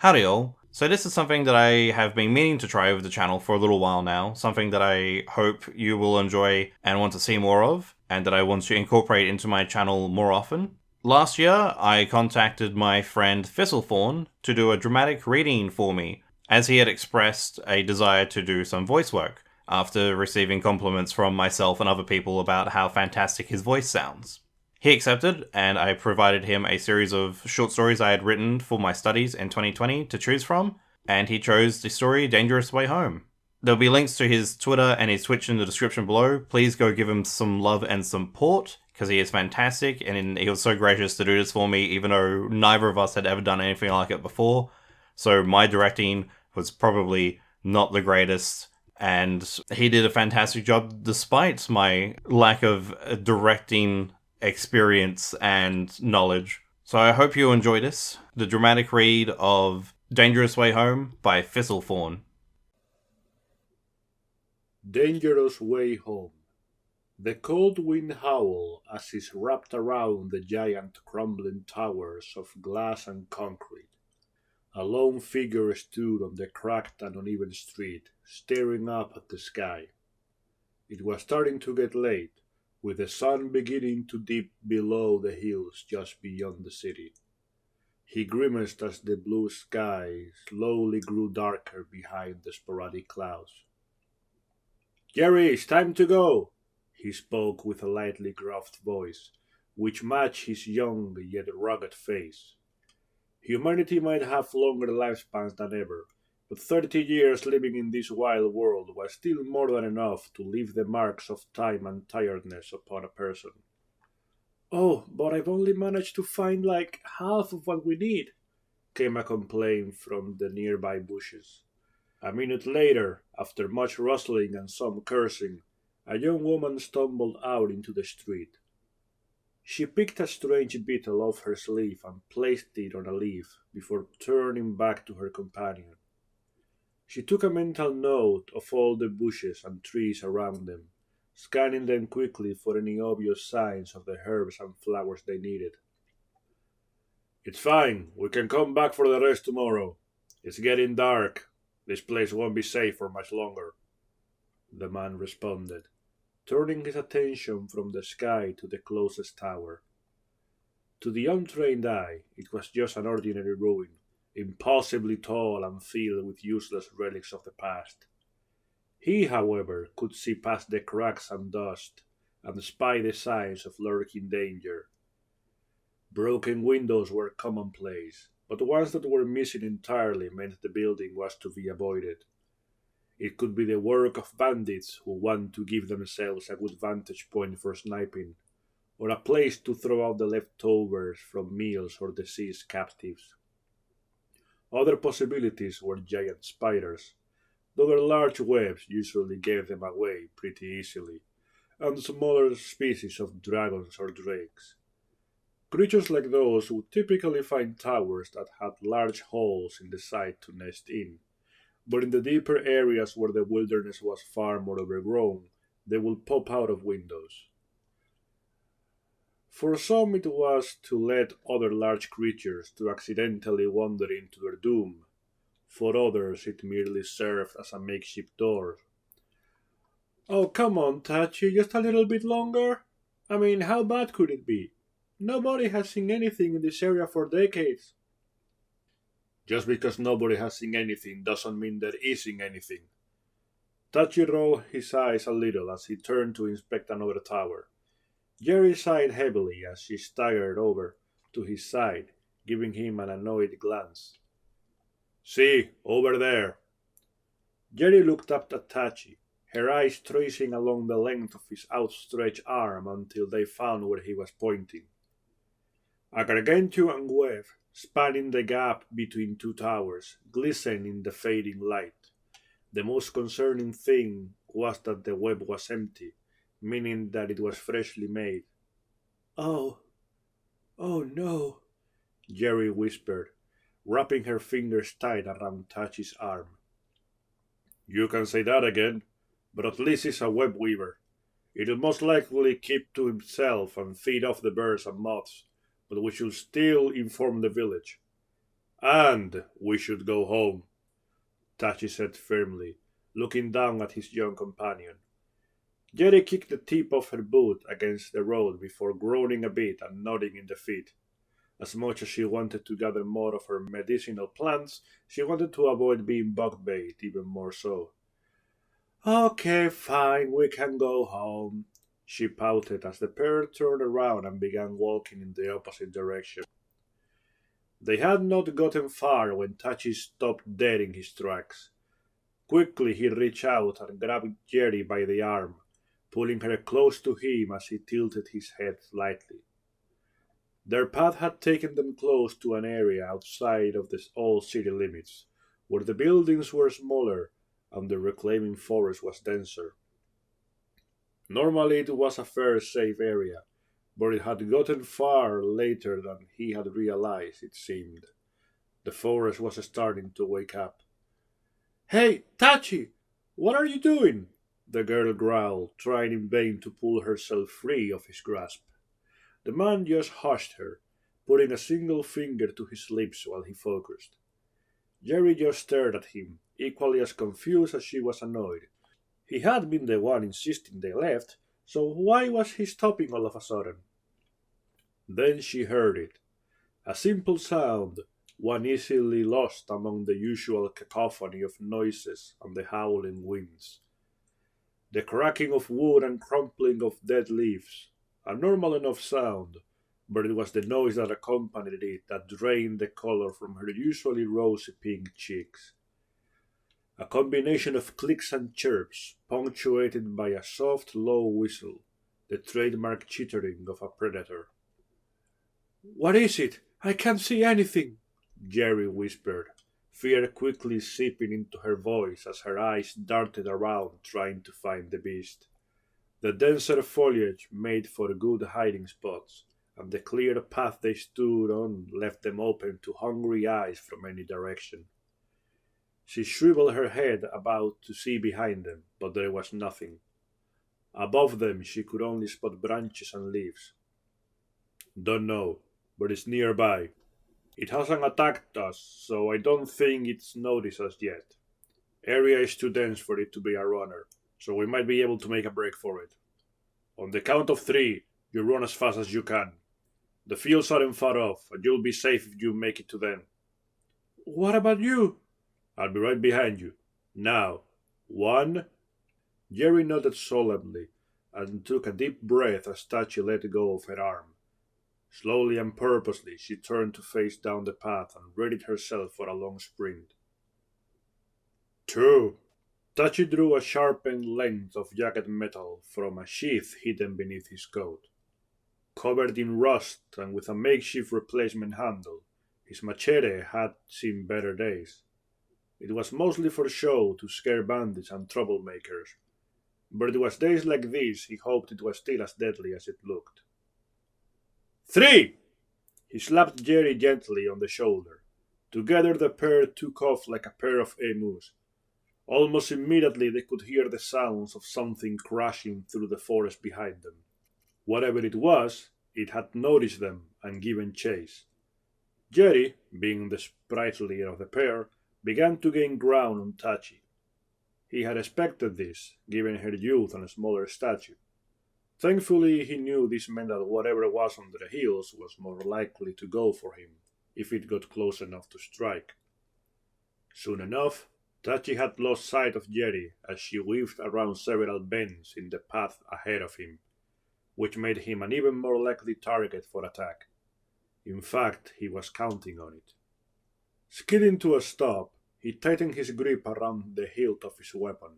Howdy all. So this is something that I have been meaning to try over the channel for a little while now, something that I hope you will enjoy and want to see more of, and that I want to incorporate into my channel more often. Last year, I contacted my friend Thistle Thorn to do a dramatic reading for me, as he had expressed a desire to do some voice work, after receiving compliments from myself and other people about how fantastic his voice sounds. He accepted, and I provided him a series of short stories I had written for my studies in 2020 to choose from, and he chose the story Dangerous Way Home. There'll be links to his Twitter and his Twitch in the description below. Please go give him some love and support, because he is fantastic, and he was so gracious to do this for me, even though neither of us had ever done anything like it before. So my directing was probably not the greatest, and he did a fantastic job despite my lack of directing experience and knowledge. So I hope you enjoy this, the dramatic read of Dangerous Way Home by Thistle Thorn. Dangerous Way Home. The cold wind howled as it wrapped around the giant crumbling towers of glass and concrete. A lone figure stood on the cracked and uneven street, staring up at the sky. It was starting to get late, with the sun beginning to dip below the hills just beyond the city. He grimaced as the blue sky slowly grew darker behind the sporadic clouds. Jerry, it's time to go, he spoke with a lightly gruff voice, which matched his young yet rugged face. Humanity might have longer lifespans than ever, but 30 years living in this wild world was still more than enough to leave the marks of time and tiredness upon a person. Oh, but I've only managed to find like half of what we need, came a complaint from the nearby bushes. A minute later, after much rustling and some cursing, a young woman stumbled out into the street. She picked a strange beetle off her sleeve and placed it on a leaf before turning back to her companion. She took a mental note of all the bushes and trees around them, scanning them quickly for any obvious signs of the herbs and flowers they needed. It's fine, we can come back for the rest tomorrow. It's getting dark. This place won't be safe for much longer, the man responded, turning his attention from the sky to the closest tower. To the untrained eye, it was just an ordinary ruin, impossibly tall and filled with useless relics of the past. He, however, could see past the cracks and dust, and spy the signs of lurking danger. Broken windows were commonplace, but ones that were missing entirely meant the building was to be avoided. It could be the work of bandits who want to give themselves a good vantage point for sniping, or a place to throw out the leftovers from meals or deceased captives. Other possibilities were giant spiders, though their large webs usually gave them away pretty easily, and smaller species of dragons or drakes. Creatures like those would typically find towers that had large holes in the side to nest in, but in the deeper areas where the wilderness was far more overgrown, they would pop out of windows. For some it was to let other large creatures to accidentally wander into their doom. For others it merely served as a makeshift door. Oh, come on, Tachi, just a little bit longer? I mean, how bad could it be? Nobody has seen anything in this area for decades. Just because nobody has seen anything doesn't mean there isn't anything. Tachi rolled his eyes a little as he turned to inspect another tower. Jerry sighed heavily as she staggered over to his side, giving him an annoyed glance. See, over there. Jerry looked up at Tachi, her eyes tracing along the length of his outstretched arm until they found where he was pointing. A gargantuan web, spanning the gap between two towers, glistened in the fading light. The most concerning thing was that the web was empty, meaning that it was freshly made. Oh, oh no, Jerry whispered, wrapping her fingers tight around Tachi's arm. You can say that again, but at least it's a web weaver. It'll most likely keep to himself and feed off the birds and moths, but we should still inform the village. And we should go home, Tachi said firmly, looking down at his young companion. Jerry kicked the tip of her boot against the road before groaning a bit and nodding in defeat. As much as she wanted to gather more of her medicinal plants, she wanted to avoid being bug bait even more so. Okay, fine, we can go home, she pouted as the pair turned around and began walking in the opposite direction. They had not gotten far when Tachi stopped dead in his tracks. Quickly he reached out and grabbed Jerry by the arm, pulling her close to him as he tilted his head slightly. Their path had taken them close to an area outside of the old city limits, where the buildings were smaller and the reclaiming forest was denser. Normally it was a fair safe area, but it had gotten far later than he had realized, it seemed. The forest was starting to wake up. Hey, Tachi! What are you doing? The girl growled, trying in vain to pull herself free of his grasp. The man just hushed her, putting a single finger to his lips while he focused. Jerry just stared at him, equally as confused as she was annoyed. He had been the one insisting they left, so why was he stopping all of a sudden? Then she heard it. A simple sound, one easily lost among the usual cacophony of noises and the howling winds. The cracking of wood and crumpling of dead leaves, a normal enough sound, but it was the noise that accompanied it that drained the color from her usually rosy pink cheeks. A combination of clicks and chirps, punctuated by a soft, low whistle, the trademark chittering of a predator. What is it? I can't see anything, Jerry whispered, fear quickly seeping into her voice as her eyes darted around trying to find the beast. The denser foliage made for good hiding spots, and the clear path they stood on left them open to hungry eyes from any direction. She swiveled her head about to see behind them, but there was nothing. Above them she could only spot branches and leaves. Don't know, but it's nearby. It hasn't attacked us, so I don't think it's noticed us yet. Area is too dense for it to be a runner, so we might be able to make a break for it. On the count of 3, you run as fast as you can. The fields aren't far off, and you'll be safe if you make it to them. What about you? I'll be right behind you. Now, 1. Jerry nodded solemnly and took a deep breath as Tachi let go of her arm. Slowly and purposely she turned to face down the path and readied herself for a long sprint. 2. Tachi drew a sharpened length of jagged metal from a sheath hidden beneath his coat. Covered in rust and with a makeshift replacement handle, his machete had seen better days. It was mostly for show to scare bandits and troublemakers, but it was days like these he hoped it was still as deadly as it looked. 3! He slapped Jerry gently on the shoulder. Together the pair took off like a pair of emus. Almost immediately they could hear the sounds of something crashing through the forest behind them. Whatever it was, it had noticed them and given chase. Jerry, being the sprightlier of the pair, began to gain ground on Tachi. He had expected this, given her youth and smaller stature. Thankfully, he knew this meant that whatever was on the hills was more likely to go for him, if it got close enough to strike. Soon enough, Tachi had lost sight of Jerry as she weaved around several bends in the path ahead of him, which made him an even more likely target for attack. In fact, he was counting on it. Skidding to a stop, he tightened his grip around the hilt of his weapon.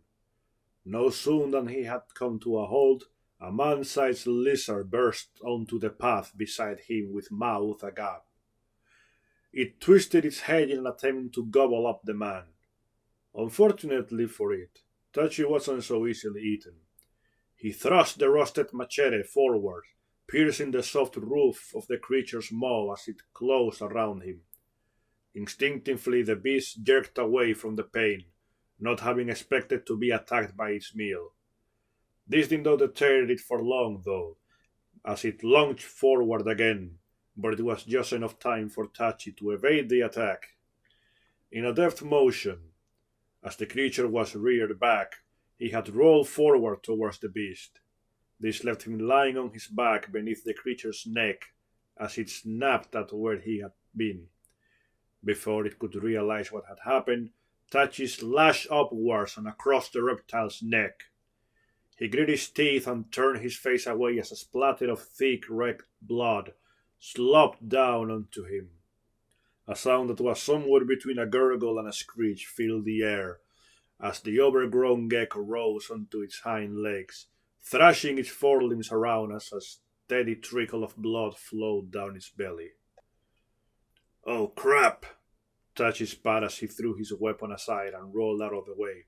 No sooner than he had come to a halt, a man-sized lizard burst onto the path beside him with mouth agape. It twisted its head in an attempt to gobble up the man. Unfortunately for it, Tachi wasn't so easily eaten. He thrust the rusted machete forward, piercing the soft roof of the creature's maw as it closed around him. Instinctively the beast jerked away from the pain, not having expected to be attacked by its meal. This did not deter it for long, though, as it lunged forward again, but it was just enough time for Tachi to evade the attack In a deft motion, as the creature was reared back, he had rolled forward towards the beast. This left him lying on his back beneath the creature's neck as it snapped at where he had been. Before it could realize what had happened, Tachi slashed upwards and across the reptile's neck. He grit his teeth and turned his face away as a splatter of thick red blood slopped down onto him. A sound that was somewhere between a gurgle and a screech filled the air as the overgrown gecko rose onto its hind legs, thrashing its forelimbs around as a steady trickle of blood flowed down its belly. "Oh crap!" Tachi spat as he threw his weapon aside and rolled out of the way,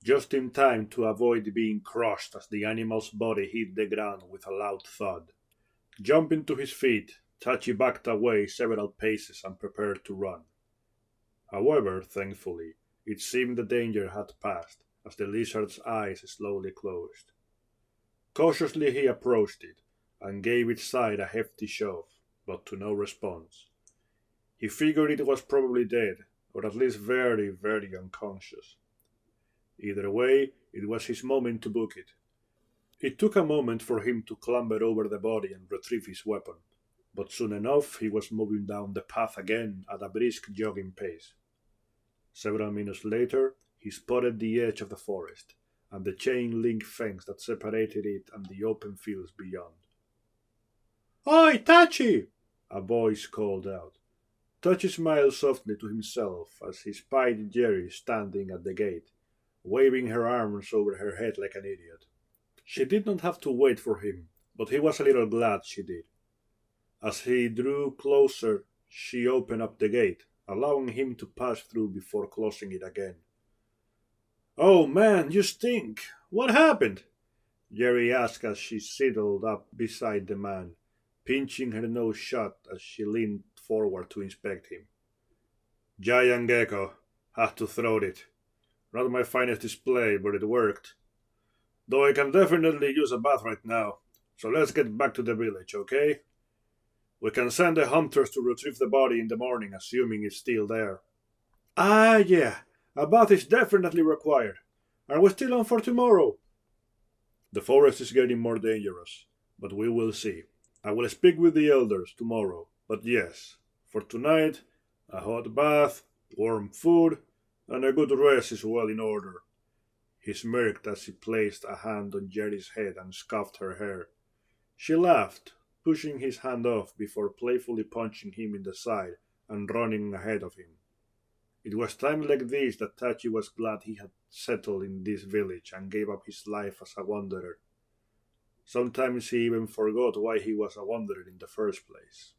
just in time to avoid being crushed as the animal's body hit the ground with a loud thud. Jumping to his feet, Tachi backed away several paces and prepared to run. However, thankfully, it seemed the danger had passed as the lizard's eyes slowly closed. Cautiously he approached it and gave its side a hefty shove, but to no response. He figured it was probably dead, or at least very, very unconscious. Either way, it was his moment to book it. It took a moment for him to clamber over the body and retrieve his weapon, but soon enough he was moving down the path again at a brisk jogging pace. Several minutes later, he spotted the edge of the forest and the chain-link fence that separated it and the open fields beyond. "Oi, Tachi!" a voice called out. Tachi smiled softly to himself as he spied Jerry standing at the gate, waving her arms over her head like an idiot. She did not have to wait for him, but he was a little glad she did. As he drew closer, she opened up the gate, allowing him to pass through before closing it again. "Oh man, you stink! What happened?" Jerry asked as she sidled up beside the man, pinching her nose shut as she leaned forward to inspect him. "Giant gecko. Had to throw it. Not my finest display, but it worked. Though I can definitely use a bath right now, so let's get back to the village, okay? We can send the hunters to retrieve the body in the morning, assuming it's still there." "Ah, yeah. A bath is definitely required. Are we still on for tomorrow?" "The forest is getting more dangerous, but we will see. I will speak with the elders tomorrow, but yes, for tonight, a hot bath, warm food, and a good rest is well in order." He smirked as he placed a hand on Jerry's head and scuffed her hair. She laughed, pushing his hand off before playfully punching him in the side and running ahead of him. It was times like this that Tachi was glad he had settled in this village and gave up his life as a wanderer. Sometimes he even forgot why he was a wanderer in the first place.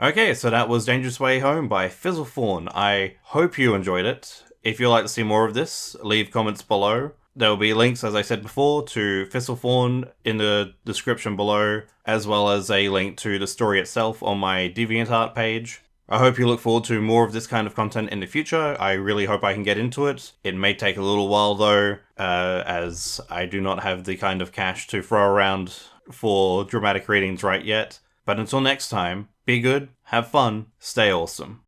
Okay, so that was Dangerous Way Home by Thistle Thorn. I hope you enjoyed it. If you'd like to see more of this, leave comments below. There will be links, as I said before, to Thistle Thorn in the description below, as well as a link to the story itself on my DeviantArt page. I hope you look forward to more of this kind of content in the future. I really hope I can get into it. It may take a little while though, as I do not have the kind of cash to throw around for dramatic readings right yet. But until next time, be good, have fun, stay awesome.